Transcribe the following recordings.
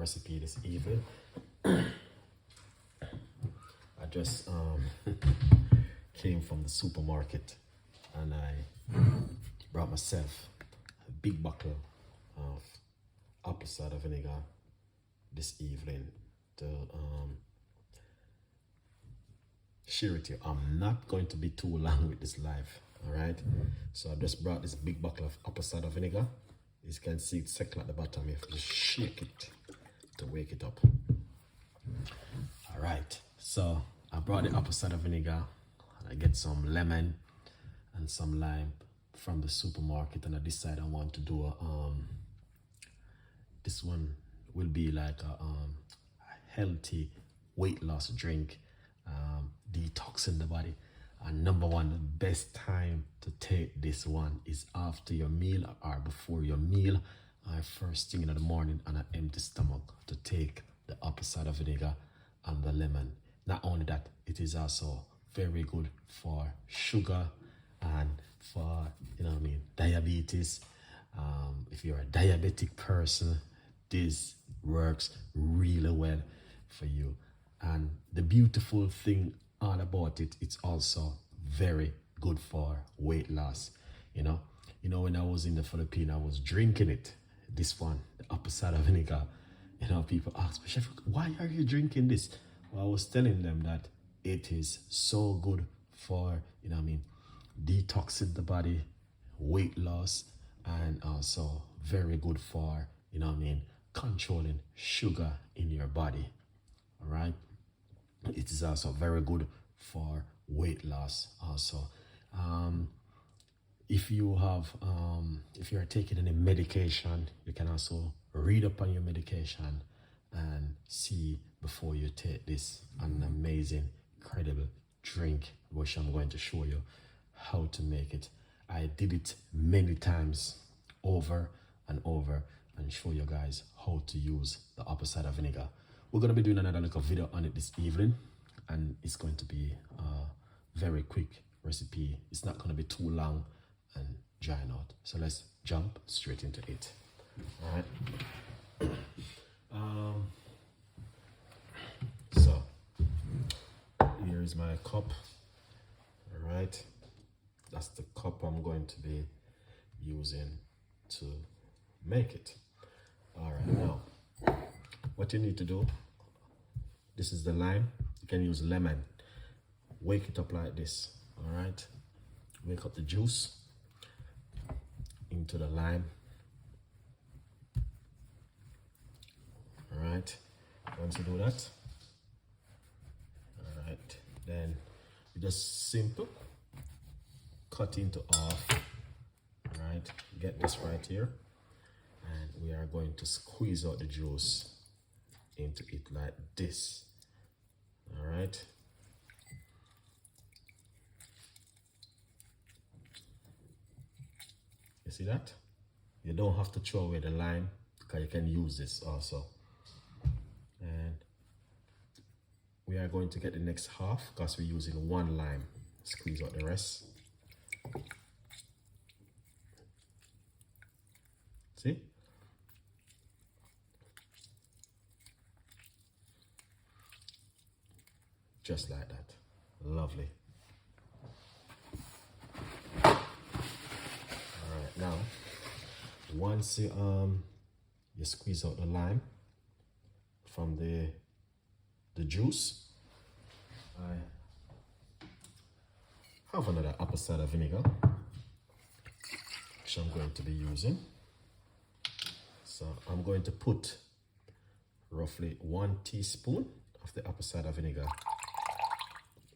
recipe this evening. I just came from the supermarket and I brought myself a big bottle of apple cider vinegar this evening to share it here. I'm not going to be too long with this live, all right? So I just brought this big bottle of apple cider vinegar. As you can see, it's second at the bottom. You have to just shake it to wake it up. All right, so I brought the apple cider vinegar and I get some lemon and some lime from the supermarket, and I decided I want to do a this one will be like a healthy weight loss drink, detoxing the body. And number one, the best time to take this one is after your meal or before your meal, first thing in the morning on an empty stomach, to take the apple cider vinegar and the lemon. Not only that, it is also very good for sugar and for, diabetes. If you're a diabetic person, this works really well for you. And the beautiful thing all about it, it's also very good for weight loss. When I was in the Philippines, I was drinking it, this one, the apple cider vinegar. People ask me, Chef, why are you drinking this? Well, I was telling them that it is so good for, detoxing the body, weight loss, and also very good for, controlling sugar in your body. All right. It is also very good for weight loss also. If you are taking any medication, you can also read up on your medication and see before you take this an amazing, incredible drink, which I'm going to show you how to make it. I did it many times over and over and show you guys how to use the apple cider vinegar. We're going to be doing another little video on it this evening, and it's going to be a very quick recipe. It's not going to be too long and drying out. So let's jump straight into it. All right. So here is my cup. All right. That's the cup I'm going to be using to make it. All right. Now, what you need to do, this is the lime. You can use lemon. Wake it up like this. All right. Wake up the juice into the lime. All right. Once you do that, all right, then you just simple cut into half. All right. Get this right here, and we are going to squeeze out the juice into it like this. All right. You see that? You don't have to throw away the lime because you can use this also. And we are going to get the next half because we're using one lime. Squeeze out the rest. See? Just like that. Lovely. All right, now once you squeeze out the lime from the juice, I have another apple cider vinegar which I'm going to be using. So I'm going to put roughly 1 teaspoon of the apple cider vinegar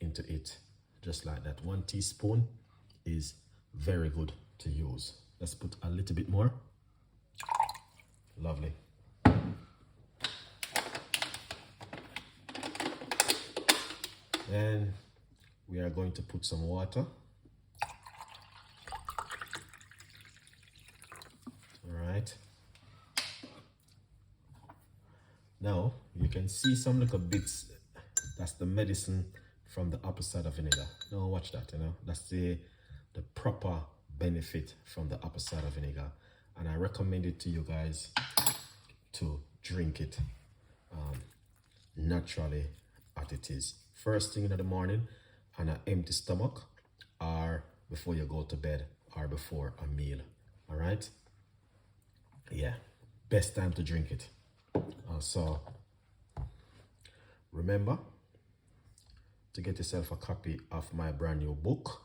into it, just like that. 1 teaspoon is very good to use. Let's put a little bit more. Lovely. Then we are going to put some water. All right. Now you can see some little bits. That's the medicine from the apple cider vinegar. Now watch that, that's the proper benefit from the apple cider vinegar. And I recommend it to you guys to drink it naturally as it is. First thing in the morning on an empty stomach, or before you go to bed, or before a meal. All right? Yeah, best time to drink it. So remember to get yourself a copy of my brand new book,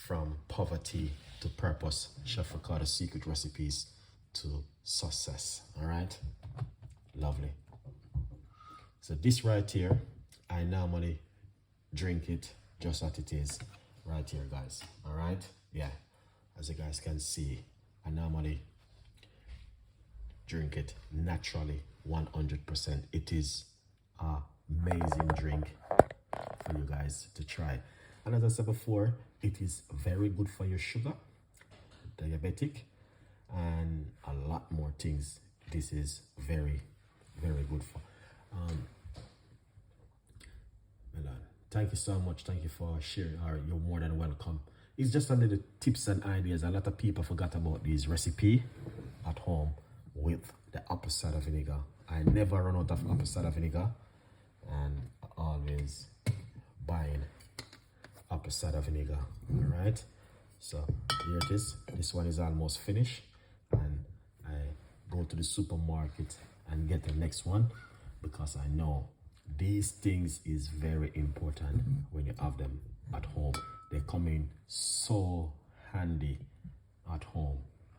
From Poverty to Purpose, Chef Ricardo's Secret Recipes to Success. All right? Lovely. So this right here, I normally drink it just as it is right here, guys. All right? Yeah, as you guys can see, I normally drink it naturally, 100%. It is an amazing drink for you guys to try. And as I said before, it is very good for your sugar, diabetic, and a lot more things. This is very, very good for. Thank you so much. Thank you for sharing. You're more than welcome. It's just under the tips and ideas. A lot of people forgot about this recipe at home with the apple cider vinegar. I never run out of apple cider vinegar, and always buying apple cider vinegar. All right, so here it is. This one is almost finished, and I go to the supermarket and get the next one because I know these things is very important when you have them at home. They come in so handy at home.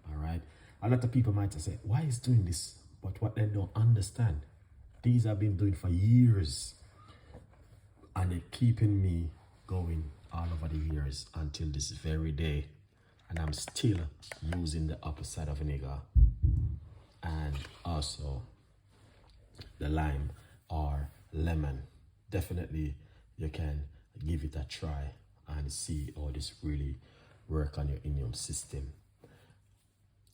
All right, a lot of people might say, why is doing this? But what they don't understand, these I've been doing for years, and they're keeping me going all over the years until this very day. And I'm still using the apple cider vinegar and also the lime or lemon. Definitely you can give it a try and see how this really work on your immune system.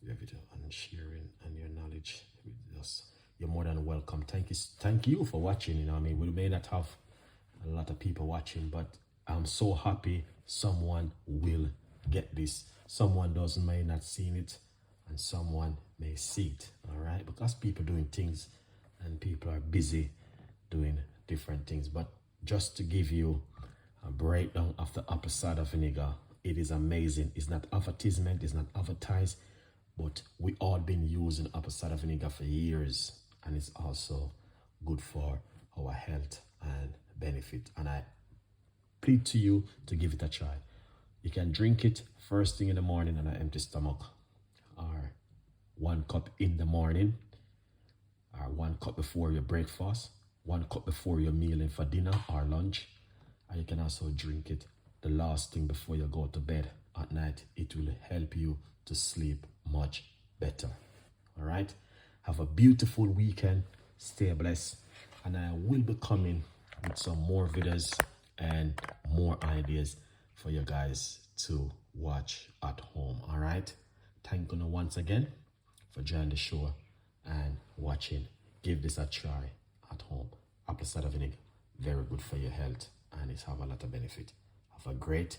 You have it on sharing and your knowledge with us. You're more than welcome. Thank you for watching. You know, I mean, we may not have a lot of people watching, but I'm so happy someone will get this. Someone may not seen it, and someone may see it. All right, because people doing things and people are busy doing different things. But just to give you a breakdown of the apple cider vinegar, it is amazing. It's not advertisement, it's not advertised, but we all been using apple cider vinegar for years, and it's also good for our health and benefit. And I plead to you to give it a try. You can drink it first thing in the morning on an empty stomach, or 1 cup in the morning, or 1 cup before your breakfast, 1 cup before your meal and for dinner or lunch. And you can also drink it the last thing before you go to bed at night. It will help you to sleep much better. All right, have a beautiful weekend, stay blessed, and I will be coming with some more videos and more ideas for you guys to watch at home. All right, thank you once again for joining the show and watching. Give this a try at home. Apple cider vinegar, very good for your health, and it have a lot of benefit. Have a great